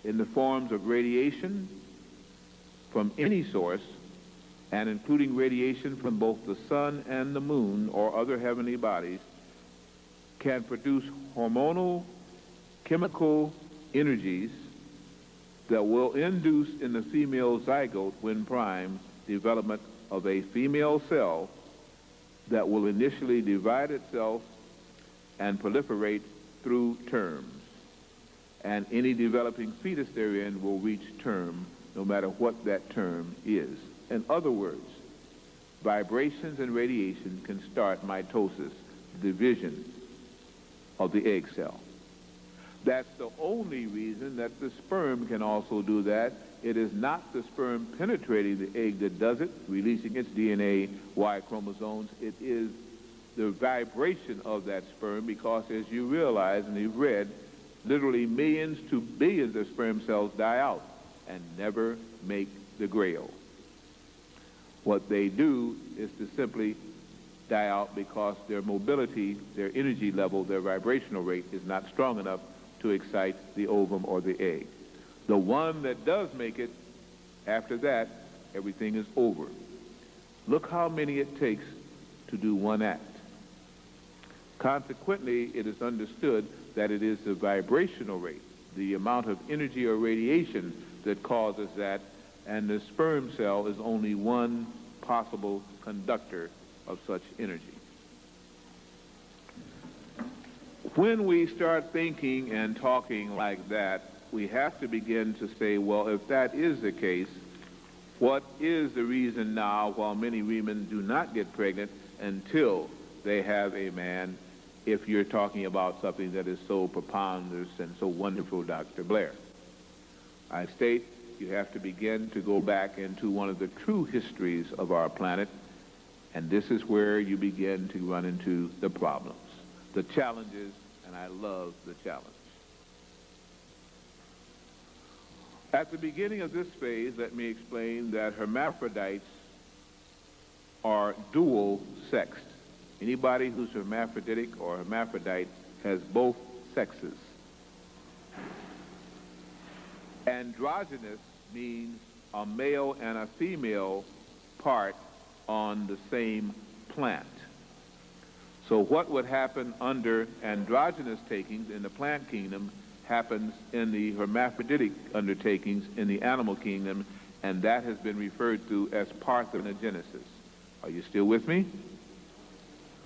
in the forms of radiation from any source, and including radiation from both the sun and the moon or other heavenly bodies, can produce hormonal, chemical energies that will induce in the female zygote, when primed, development of a female cell that will initially divide itself and proliferate through term. And any developing fetus therein will reach term, no matter what that term is. In other words, vibrations and radiation can start mitosis, division of the egg cell. That's the only reason that the sperm can also do that. It is not the sperm penetrating the egg that does it, releasing its DNA, Y chromosomes. It is the vibration of that sperm, because as you realize and you've read, literally millions to billions of sperm cells die out and never make the grail. What they do is to simply die out because their mobility, their energy level, their vibrational rate is not strong enough to excite the ovum or the egg. The one that does make it, after that, everything is over. Look how many it takes to do one act. Consequently, it is understood that it is the vibrational rate, the amount of energy or radiation that causes that, and the sperm cell is only one possible conductor of such energy. When we start thinking and talking like that, we have to begin to say, well, if that is the case, what is the reason now while many women do not get pregnant until they have a man, if you're talking about something that is so preponderous and so wonderful, Dr. Blair? I state you have to begin to go back into one of the true histories of our planet, and this is where you begin to run into the problems, the challenges, and I love the challenge. At the beginning of this phase, let me explain that hermaphrodites are dual-sexed. Anybody who's hermaphroditic or hermaphrodite has both sexes. Androgynous means a male and a female part on the same plant. So what would happen under androgynous takings in the plant kingdom happens in the hermaphroditic undertakings in the animal kingdom, and that has been referred to as parthenogenesis. Are you still with me?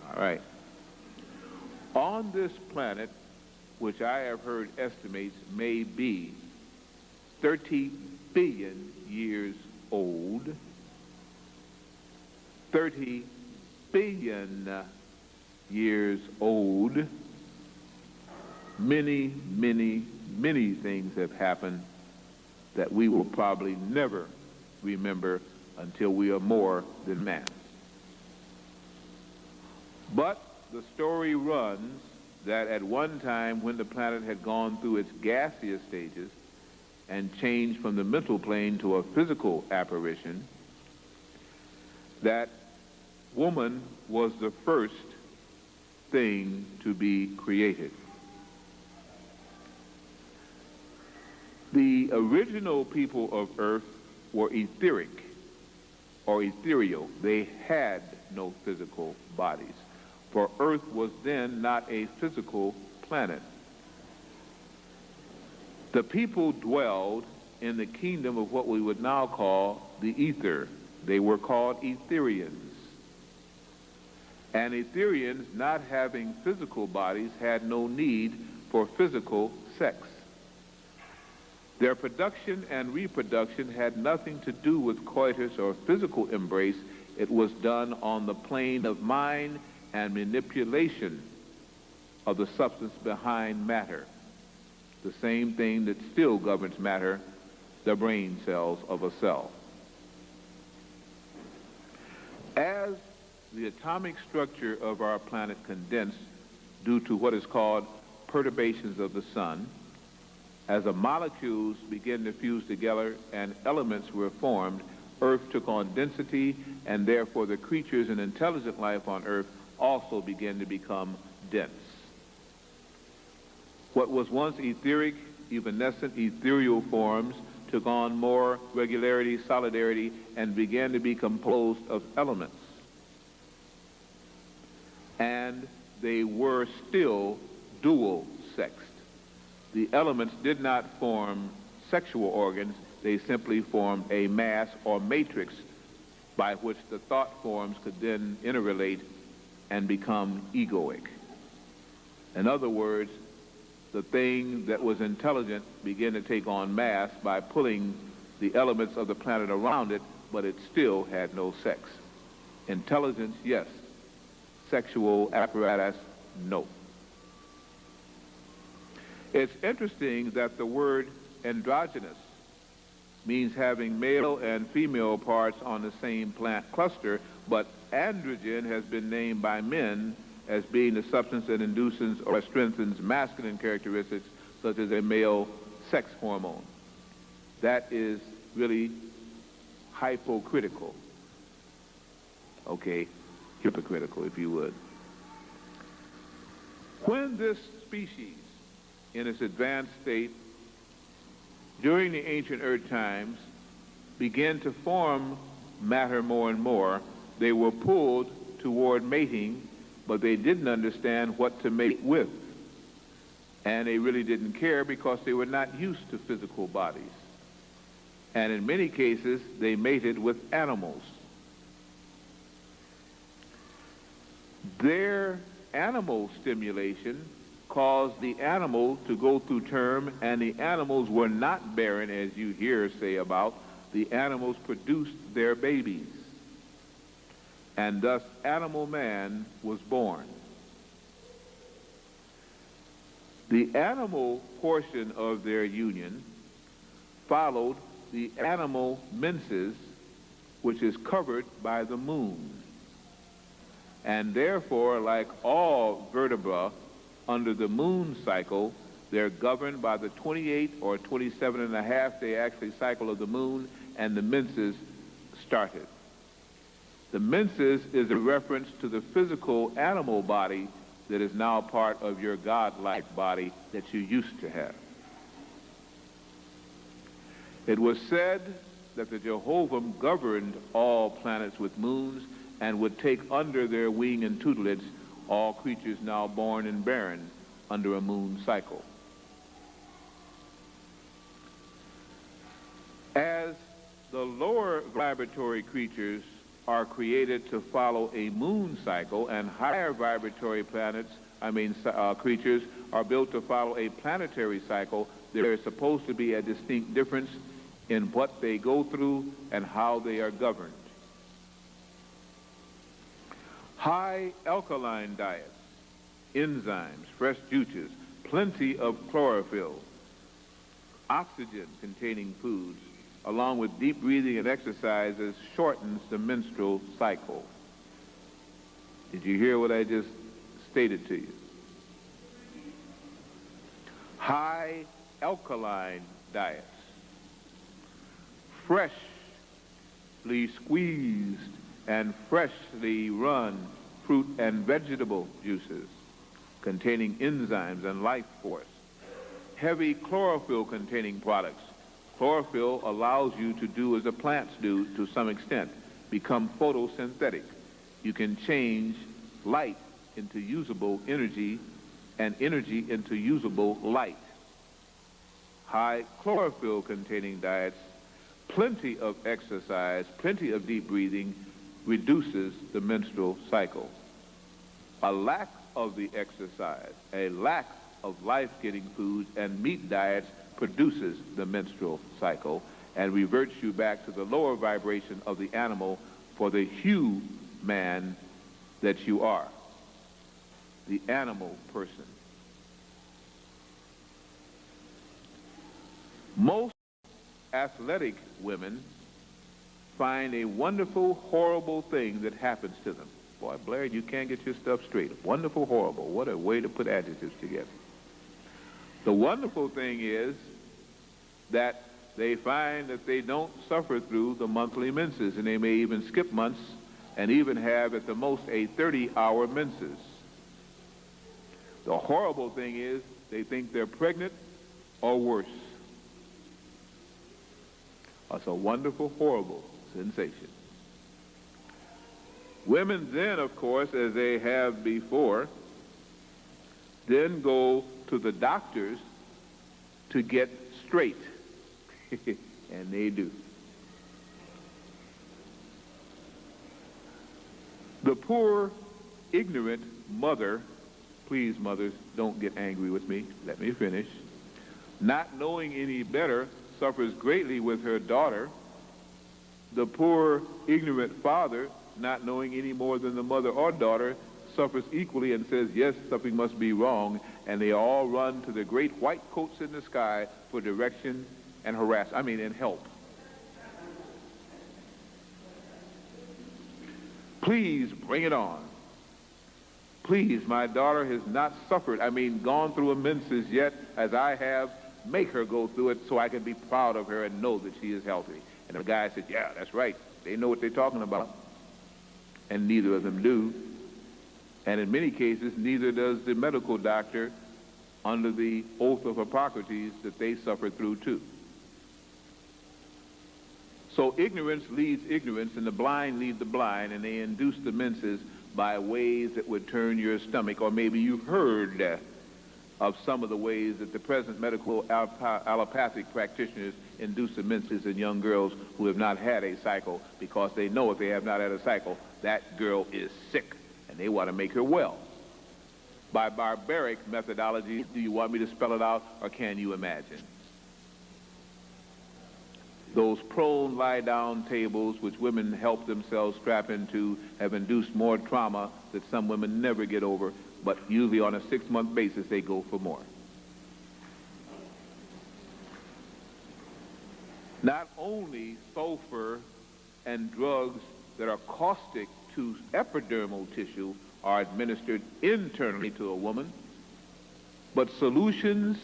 All right. On this planet, which I have heard estimates may be 30 billion years old, 30 billion years old, many, many, many things have happened that we will probably never remember until we are more than man. But the story runs that at one time when the planet had gone through its gaseous stages and changed from the mental plane to a physical apparition, that woman was the first thing to be created. The original people of Earth were etheric or ethereal. They had no physical bodies, for Earth was then not a physical planet. The people dwelled in the kingdom of what we would now call the ether. They were called Etherians. And Etherians, not having physical bodies, had no need for physical sex. Their production and reproduction had nothing to do with coitus or physical embrace. It was done on the plane of mind and manipulation of the substance behind matter, the same thing that still governs matter, the brain cells of a cell. As the atomic structure of our planet condensed due to what is called perturbations of the sun, as the molecules began to fuse together and elements were formed, Earth took on density, and therefore the creatures and intelligent life on Earth also began to become dense. What was once etheric evanescent, ethereal forms took on more regularity, solidarity, and began to be composed of elements. And they were still dual-sexed. The elements did not form sexual organs, they simply formed a mass or matrix by which the thought forms could then interrelate and become egoic. In other words, the thing that was intelligent began to take on mass by pulling the elements of the planet around it, but it still had no sex. Intelligence, yes. Sexual apparatus, no. It's interesting that the word androgynous means having male and female parts on the same plant cluster, but androgen has been named by men as being the substance that induces or strengthens masculine characteristics, such as a male sex hormone. That is really hypocritical. Okay, hypocritical, if you would. When this species, in its advanced state, during the ancient earth times, began to form matter more and more, they were pulled toward mating, but they didn't understand what to mate with. And they really didn't care because they were not used to physical bodies. And in many cases, they mated with animals. Their animal stimulation caused the animal to go through term, and the animals were not barren, as you hear say about. The animals produced their babies. And thus animal man was born. The animal portion of their union followed the animal menses, which is covered by the moon. And therefore, like all vertebrae under the moon cycle, they're governed by the 28 or 27 and a half day actually cycle of the moon, and the menses started. The menses is a reference to the physical animal body that is now part of your godlike body that you used to have. It was said that the Jehovah governed all planets with moons and would take under their wing and tutelage all creatures now born and barren under a moon cycle. As the lower vibratory creatures are created to follow a moon cycle, and higher vibratory creatures are built to follow a planetary cycle, there is supposed to be a distinct difference in what they go through and how they are governed. High alkaline diets, enzymes, fresh juices, plenty of chlorophyll, oxygen-containing foods, along with deep breathing and exercises, shortens the menstrual cycle. Did you hear what I just stated to you? High alkaline diets, freshly squeezed and freshly run fruit and vegetable juices containing enzymes and life force, heavy chlorophyll-containing products. Chlorophyll allows you to do as the plants do to some extent, become photosynthetic. You can change light into usable energy and energy into usable light. High chlorophyll-containing diets, plenty of exercise, plenty of deep breathing reduces the menstrual cycle. A lack of the exercise, a lack of life-giving foods and meat diets produces the menstrual cycle and reverts you back to the lower vibration of the animal for the human that you are, the animal person. Most athletic women find a wonderful, horrible thing that happens to them. Boy, Blair, you can't get your stuff straight. Wonderful, horrible. What a way to put adjectives together. The wonderful thing is that they find that they don't suffer through the monthly menses, and they may even skip months and even have at the most a 30-hour menses. The horrible thing is they think they're pregnant or worse. It's a wonderful, horrible sensation. Women then, of course, as they have before, then go to the doctors to get straight. And they do. The poor, ignorant mother, please mothers, don't get angry with me, let me finish, not knowing any better, suffers greatly with her daughter. The poor, ignorant father, not knowing any more than the mother or daughter, suffers equally and says, yes, something must be wrong, and they all run to the great white coats in the sky for direction and and help. Please bring it on. Please, my daughter has not suffered, gone through a menses yet, as I have. Make her go through it so I can be proud of her and know that she is healthy. And the guy said, yeah, that's right. They know what they're talking about. And neither of them do. And in many cases, neither does the medical doctor under the oath of Hippocrates that they suffer through too. So ignorance leads ignorance, and the blind lead the blind, and they induce the menses by ways that would turn your stomach. Or maybe you've heard of some of the ways that the present medical allopathic practitioners induce the menses in young girls who have not had a cycle, because they know if they have not had a cycle, that girl is sick, and they want to make her well. By barbaric methodology, do you want me to spell it out, or can you imagine? Those prone lie-down tables which women help themselves strap into have induced more trauma that some women never get over, but usually on a 6-month basis they go for more. Not only sulfur and drugs that are caustic to epidermal tissue are administered internally to a woman, but solutions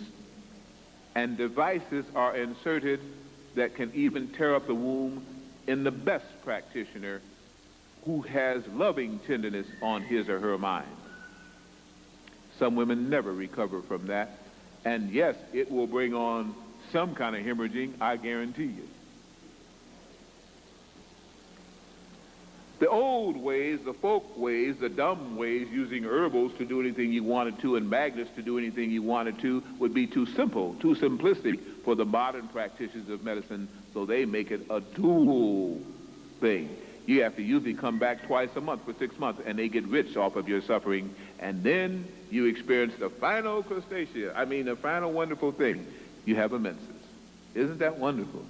and devices are inserted that can even tear up the womb in the best practitioner who has loving tenderness on his or her mind. Some women never recover from that. And yes, it will bring on some kind of hemorrhaging, I guarantee you. The old ways, the folk ways, the dumb ways, using herbals to do anything you wanted to and magnets to do anything you wanted to, would be too simple, too simplistic for the modern practitioners of medicine, so they make it a dual thing. You have to usually come back twice a month for 6 months, and they get rich off of your suffering, and then you experience the final crustacea, the final wonderful thing. You have a menses. Isn't that wonderful?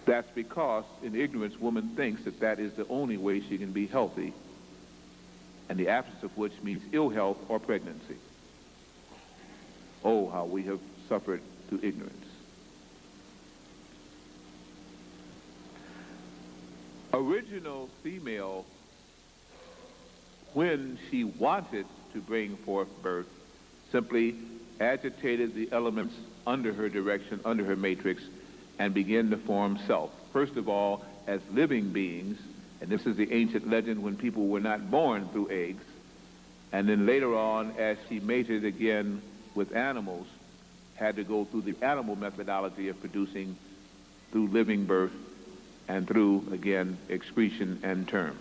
That's because, in ignorance, woman thinks that that is the only way she can be healthy, and the absence of which means ill health or pregnancy. Oh, how we have suffered through ignorance. Original female, when she wanted to bring forth birth, simply agitated the elements under her direction, under her matrix, and begin to form self. First of all, as living beings, and this is the ancient legend when people were not born through eggs, and then later on, as she mated again with animals, had to go through the animal methodology of producing through living birth and through, again, excretion and term.